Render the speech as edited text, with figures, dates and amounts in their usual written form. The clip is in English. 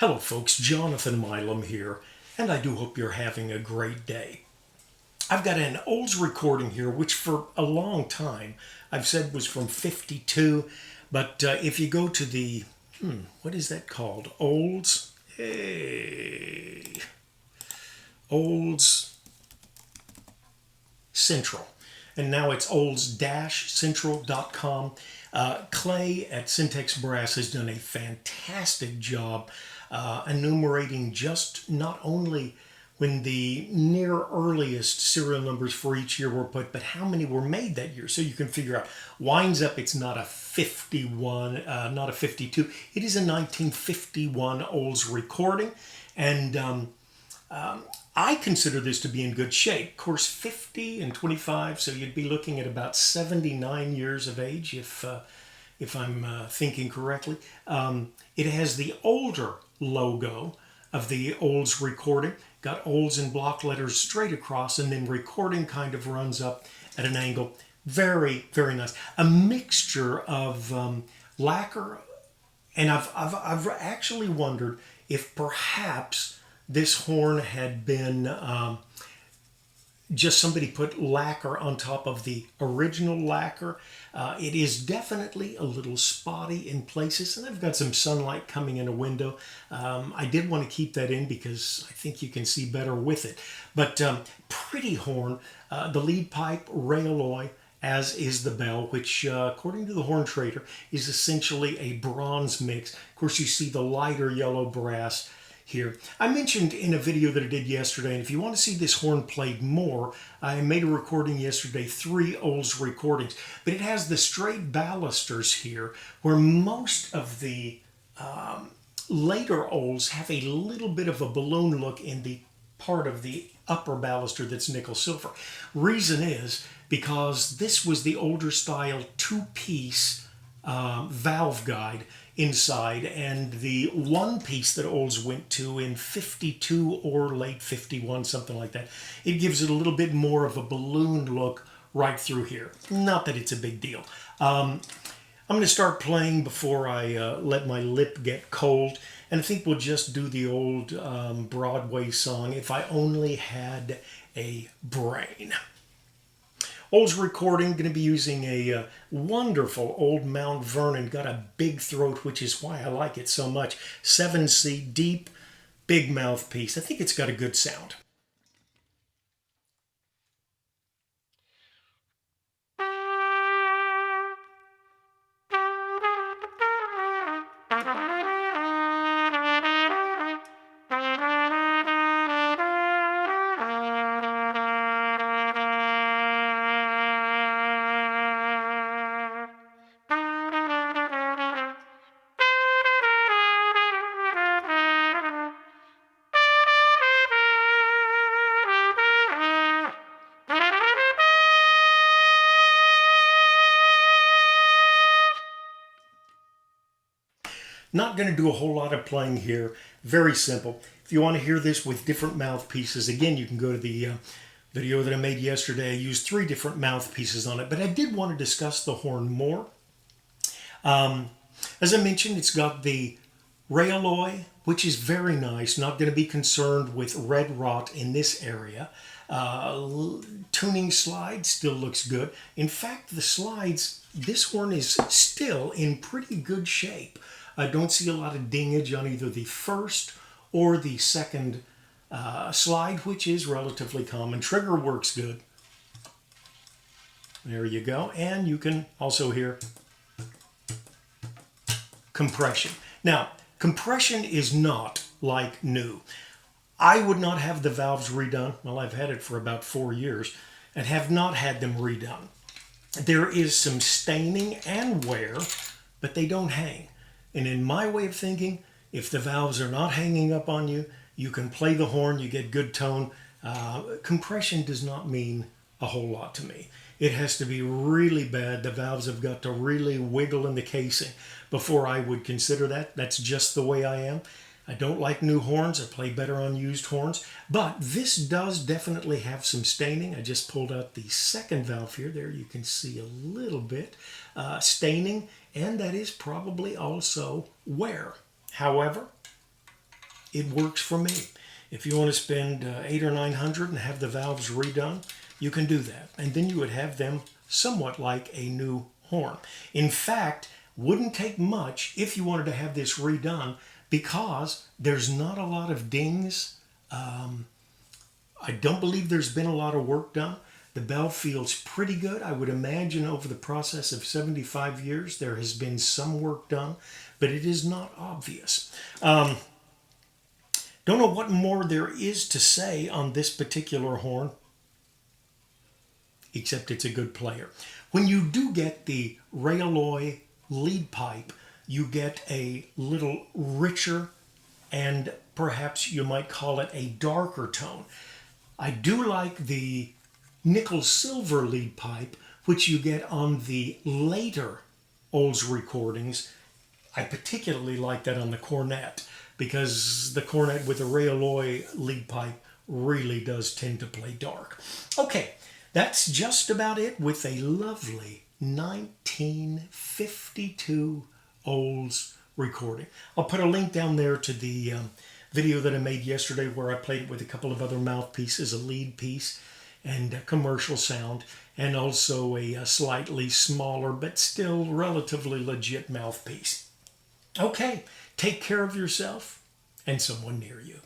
Hello folks, Jonathan Milam here, and I do hope you're having a great day. I've got an Olds recording here, which for a long time I've said was from 52, but if you go to the, what is that called? Olds? Hey. Olds Central. And now it's olds-central.com. Clay at Syntex Brass has done a fantastic job enumerating just not only when the near earliest serial numbers for each year were put, but how many were made that year. So you can figure out, winds up, it's not a 51, not a 52. It is a 1951 Olds recording. And I consider this to be in good shape. Of course, 50 and 25, so you'd be looking at about 79 years of age, if I'm thinking correctly. It has the older logo of the Olds recording. Got Olds in block letters straight across, and then recording kind of runs up at an angle. Very, very nice. A mixture of lacquer, and I've actually wondered if perhaps this horn had been just somebody put lacquer on top of the original lacquer. It is definitely a little spotty in places, and I've got some sunlight coming in a window. I did want to keep that in because I think you can see better with it. But pretty horn, the lead pipe, Rey-o-loy, as is the bell, which according to the Horn Trader is essentially a bronze mix. Of course, you see the lighter yellow brass here. I mentioned in a video that I did yesterday, and if you want to see this horn played more, I made a recording yesterday, 3 Olds recordings, but it has the straight balusters here, where most of the later Olds have a little bit of a balloon look in the part of the upper baluster that's nickel silver. Reason is because this was the older style 2-piece valve guide inside, and the one piece that Olds went to in 52 or late 51, something like that, it gives it a little bit more of a balloon look right through here. Not that it's a big deal. I'm going to start playing before I let my lip get cold, and I think we'll just do the old Broadway song, If I Only Had a Brain. Olds recording, going to be using a wonderful old Mount Vernon. Got a big throat, which is why I like it so much. 7C, deep, big mouthpiece. I think it's got a good sound. Not going to do a whole lot of playing here. Very simple. If you want to hear this with different mouthpieces, again, you can go to the video that I made yesterday. I used 3 different mouthpieces on it, but I did want to discuss the horn more. As I mentioned, it's got the Rey-o-loy, which is very nice. Not going to be concerned with red rot in this area. Tuning slide still looks good. In fact, the slides, this horn is still in pretty good shape. I don't see a lot of dingage on either the first or the second slide, which is relatively common. Trigger works good. There you go. And you can also hear compression. Now, compression is not like new. I would not have the valves redone. Well, I've had it for about 4 years and have not had them redone. There is some staining and wear, but they don't hang. And in my way of thinking, if the valves are not hanging up on you, you can play the horn, you get good tone. Compression does not mean a whole lot to me. It has to be really bad. The valves have got to really wiggle in the casing before I would consider that. That's just the way I am. I don't like new horns. I play better on used horns. But this does definitely have some staining. I just pulled out the second valve here. There you can see a little bit staining, and that is probably also wear. However, it works for me. If you want to spend 800 or 900 and have the valves redone, you can do that. And then you would have them somewhat like a new horn. In fact, wouldn't take much if you wanted to have this redone, because there's not a lot of dings. I don't believe there's been a lot of work done. The bell feels pretty good. I would imagine over the process of 75 years there has been some work done, but it is not obvious. Don't know what more there is to say on this particular horn, except it's a good player. When you do get the Rey-o-loy lead pipe, you get a little richer, and perhaps you might call it a darker tone. I do like the nickel silver lead pipe, which you get on the later Olds recordings. I particularly like that on the cornet, because the cornet with the Rey-o-loy lead pipe really does tend to play dark. Okay, that's just about it with a lovely 1952 Olds recording. I'll put a link down there to the video that I made yesterday where I played it with a couple of other mouthpieces, a lead piece and a commercial sound, and also a slightly smaller but still relatively legit mouthpiece. Okay, take care of yourself and someone near you.